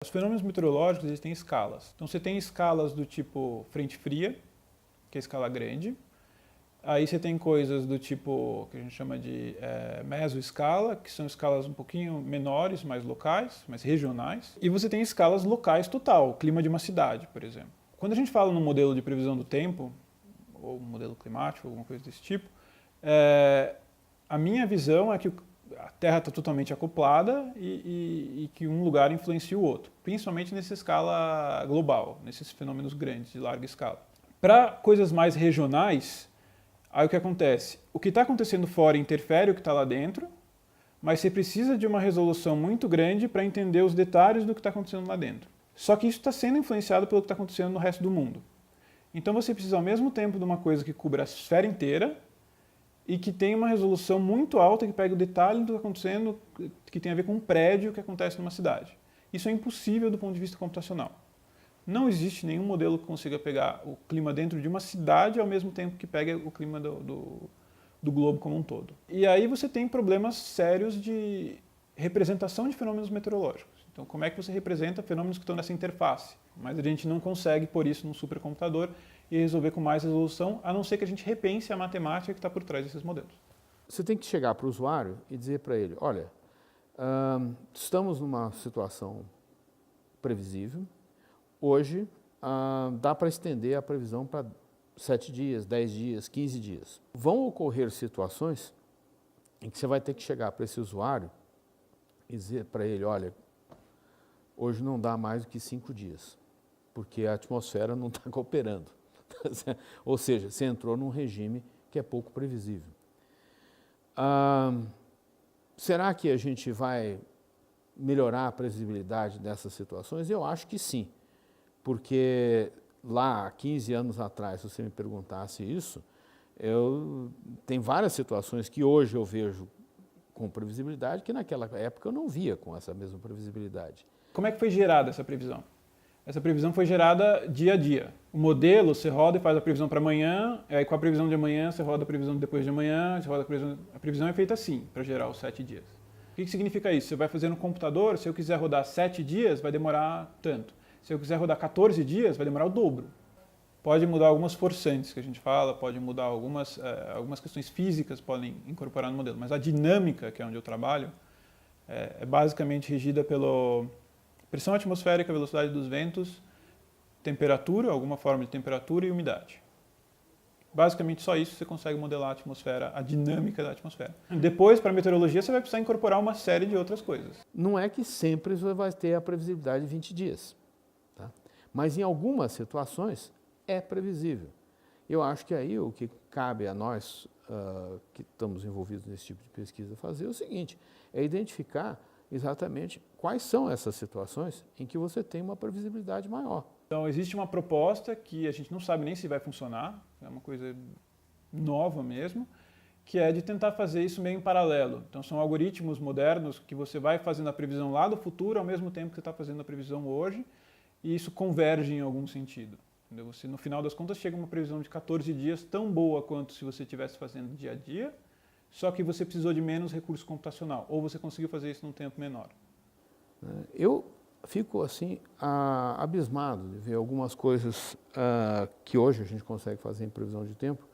Os fenômenos meteorológicos eles têm escalas. Então você tem escalas do tipo frente fria, que é a escala grande. Aí você tem coisas do tipo, que a gente chama de mesoescala, que são escalas um pouquinho menores, mais locais, mais regionais. E você tem escalas locais total, clima de uma cidade, por exemplo. Quando a gente fala no modelo de previsão do tempo, ou modelo climático, alguma coisa desse tipo, a minha visão é que a Terra está totalmente acoplada e que um lugar influencia o outro, principalmente nessa escala global, nesses fenômenos grandes, de larga escala. Para coisas mais regionais, aí o que acontece? O que está acontecendo fora interfere o que está lá dentro, mas você precisa de uma resolução muito grande para entender os detalhes do que está acontecendo lá dentro. Só que isso está sendo influenciado pelo que está acontecendo no resto do mundo. Então você precisa ao mesmo tempo de uma coisa que cubra a esfera inteira e que tenha uma resolução muito alta que pegue o detalhe do que está acontecendo, que tem a ver com um prédio que acontece numa cidade. Isso é impossível do ponto de vista computacional. Não existe nenhum modelo que consiga pegar o clima dentro de uma cidade ao mesmo tempo que pega o clima do globo como um todo. E aí você tem problemas sérios de representação de fenômenos meteorológicos. Então, como é que você representa fenômenos que estão nessa interface? Mas a gente não consegue pôr isso num supercomputador e resolver com mais resolução, a não ser que a gente repense a matemática que está por trás desses modelos. Você tem que chegar para o usuário e dizer para ele, olha, estamos numa situação previsível, hoje dá para estender a previsão para 7 dias, 10 dias, 15 dias. Vão ocorrer situações em que você vai ter que chegar para esse usuário e dizer para ele, olha, hoje não dá mais do que 5 dias, porque a atmosfera não está cooperando. Ou seja, você entrou num regime que é pouco previsível. Será que a gente vai melhorar a previsibilidade dessas situações? Eu acho que sim, porque lá, há 15 anos atrás, se você me perguntasse isso, tem várias situações que hoje eu vejo com previsibilidade que naquela época eu não via com essa mesma previsibilidade. Como é que foi gerada essa previsão? Essa previsão foi gerada dia a dia. O modelo, você roda e faz a previsão para amanhã, aí com a previsão de amanhã, você roda a previsão de depois de amanhã, você roda a previsão é feita assim, para gerar os 7 dias. O que significa isso? Você vai fazer no computador, se eu quiser rodar 7 dias, vai demorar tanto. Se eu quiser rodar 14 dias, vai demorar o dobro. Pode mudar algumas forçantes que a gente fala, pode mudar algumas questões físicas, podem incorporar no modelo, mas a dinâmica, que é onde eu trabalho, é basicamente regida pela pressão atmosférica, velocidade dos ventos, temperatura, alguma forma de temperatura e umidade. Basicamente só isso você consegue modelar a atmosfera, a dinâmica da atmosfera. Depois, para a meteorologia, você vai precisar incorporar uma série de outras coisas. Não é que sempre você vai ter a previsibilidade de 20 dias, tá? Mas em algumas situações é previsível. Eu acho que aí o que cabe a nós que estamos envolvidos nesse tipo de pesquisa fazer é o seguinte, é identificar exatamente quais são essas situações em que você tem uma previsibilidade maior. Então, existe uma proposta que a gente não sabe nem se vai funcionar, é uma coisa nova mesmo, que é de tentar fazer isso meio em paralelo. Então, são algoritmos modernos que você vai fazendo a previsão lá do futuro ao mesmo tempo que você está fazendo a previsão hoje, e isso converge em algum sentido. Você, no final das contas, chega a uma previsão de 14 dias tão boa quanto se você estivesse fazendo dia a dia, só que você precisou de menos recurso computacional, ou você conseguiu fazer isso num tempo menor. Eu fico assim abismado de ver algumas coisas que hoje a gente consegue fazer em previsão de tempo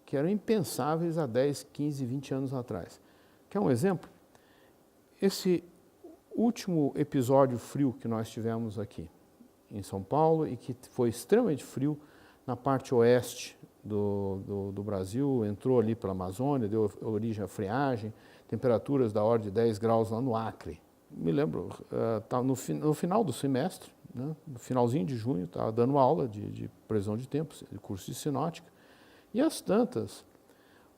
que eram impensáveis há 10, 15, 20 anos atrás. Quer um exemplo? Esse último episódio frio que nós tivemos aqui em São Paulo e que foi extremamente frio na parte oeste do Brasil, entrou ali pela Amazônia, deu origem à friagem, temperaturas da ordem de 10 graus lá no Acre. Me lembro, no final do semestre, né, no finalzinho de junho, estava dando aula de previsão de tempo, de curso de sinótica, e as tantas,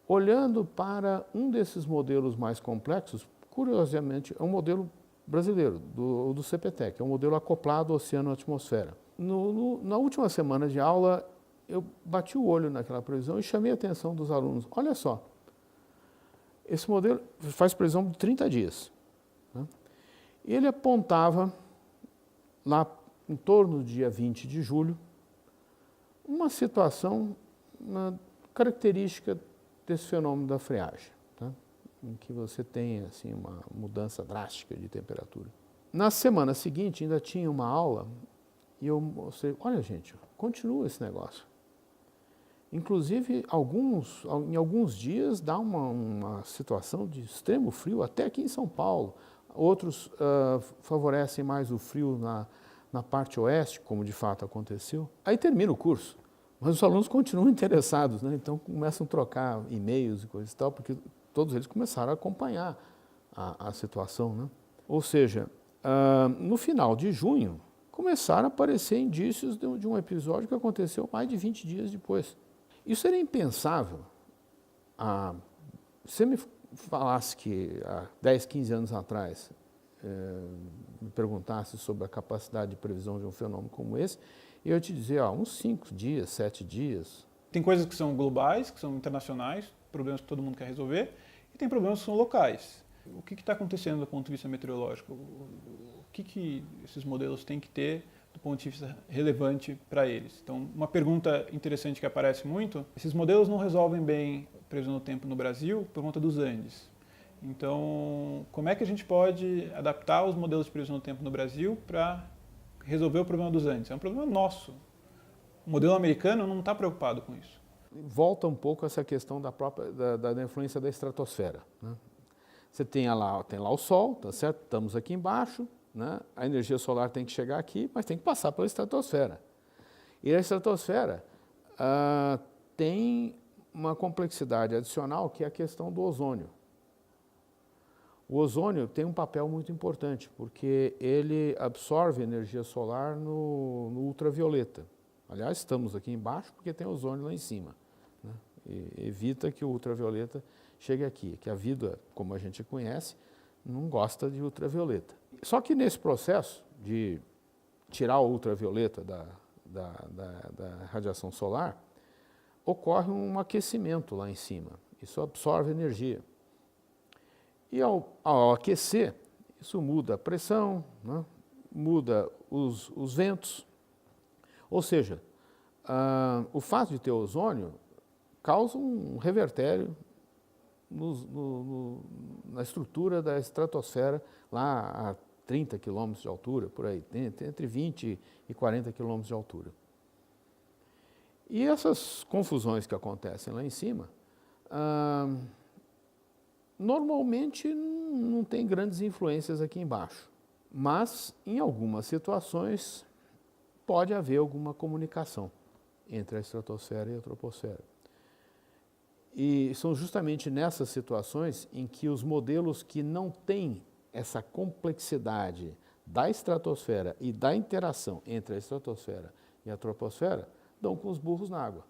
olhando para um desses modelos mais complexos, curiosamente, é um modelo brasileiro, do CPTEC, é um modelo acoplado ao oceano-atmosfera. Na última semana de aula, eu bati o olho naquela previsão e chamei a atenção dos alunos. Olha só, esse modelo faz previsão de 30 dias. Né? E ele apontava, lá em torno do dia 20 de julho, uma situação, uma característica desse fenômeno da friagem, tá? Em que você tem assim, uma mudança drástica de temperatura. Na semana seguinte ainda tinha uma aula e eu mostrei, olha gente, continua esse negócio. Inclusive, em alguns dias dá uma situação de extremo frio, até aqui em São Paulo. Outros favorecem mais o frio na parte oeste, como de fato aconteceu. Aí termina o curso, mas os alunos continuam interessados, né? Então começam a trocar e-mails e coisas e tal, porque todos eles começaram a acompanhar a situação, né? Ou seja, no final de junho, começaram a aparecer indícios de um episódio que aconteceu mais de 20 dias depois. Isso era impensável. Se você me falasse que há 10, 15 anos atrás, me perguntasse sobre a capacidade de previsão de um fenômeno como esse, eu ia te dizer, uns 5 dias, 7 dias. Tem coisas que são globais, que são internacionais, problemas que todo mundo quer resolver, e tem problemas que são locais. O que está acontecendo do ponto de vista meteorológico? O que esses modelos têm que ter do ponto de vista relevante para eles? Então, uma pergunta interessante que aparece muito, esses modelos não resolvem bem a previsão do tempo no Brasil por conta dos Andes. Então, como é que a gente pode adaptar os modelos de previsão do tempo no Brasil para resolver o problema dos Andes? É um problema nosso. O modelo americano não está preocupado com isso. Volta um pouco essa questão da influência da estratosfera, né? Você tem lá o Sol, tá certo? Estamos aqui embaixo, né? A energia solar tem que chegar aqui, mas tem que passar pela estratosfera. E a estratosfera tem uma complexidade adicional, que é a questão do ozônio. O ozônio tem um papel muito importante, porque ele absorve energia solar no ultravioleta. Aliás, estamos aqui embaixo porque tem ozônio lá em cima, né? E evita que o ultravioleta chegue aqui, que a vida, como a gente conhece, não gosta de ultravioleta. Só que nesse processo de tirar o ultravioleta da radiação solar, ocorre um aquecimento lá em cima. Isso absorve energia. E ao aquecer, isso muda a pressão, né? Muda os ventos. Ou seja, o fato de ter ozônio causa um revertério na estrutura da estratosfera, lá a 30 quilômetros de altura, por aí, entre 20 e 40 quilômetros de altura. E essas confusões que acontecem lá em cima, normalmente não tem grandes influências aqui embaixo, mas em algumas situações pode haver alguma comunicação entre a estratosfera e a troposfera. E são justamente nessas situações em que os modelos que não têm essa complexidade da estratosfera e da interação entre a estratosfera e a troposfera dão com os burros na água.